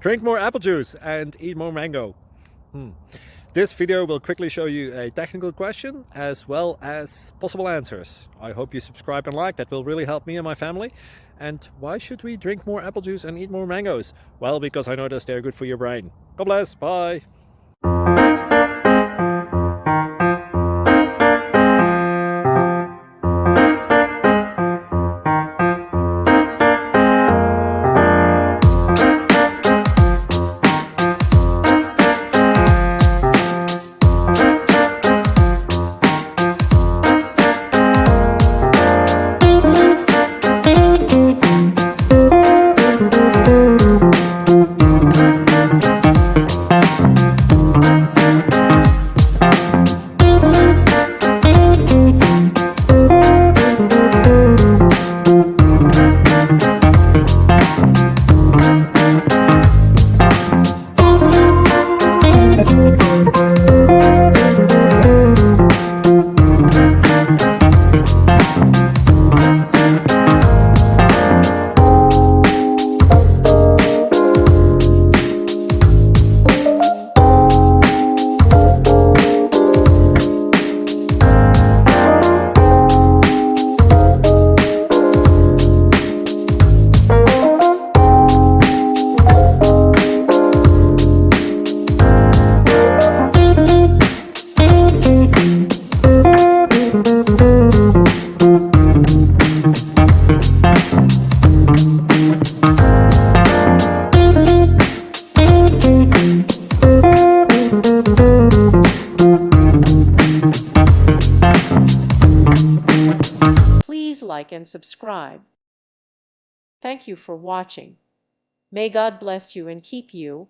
Drink more apple juice and eat more mango. This video will quickly show you a technical question as well as possible answers. I hope you subscribe and like, that will really help me and my family. And why should we drink more apple juice and eat more mangoes? Well, because I noticed they're good for your brain. God bless, bye. Please like and subscribe. Thank you for watching. May God bless you and keep you.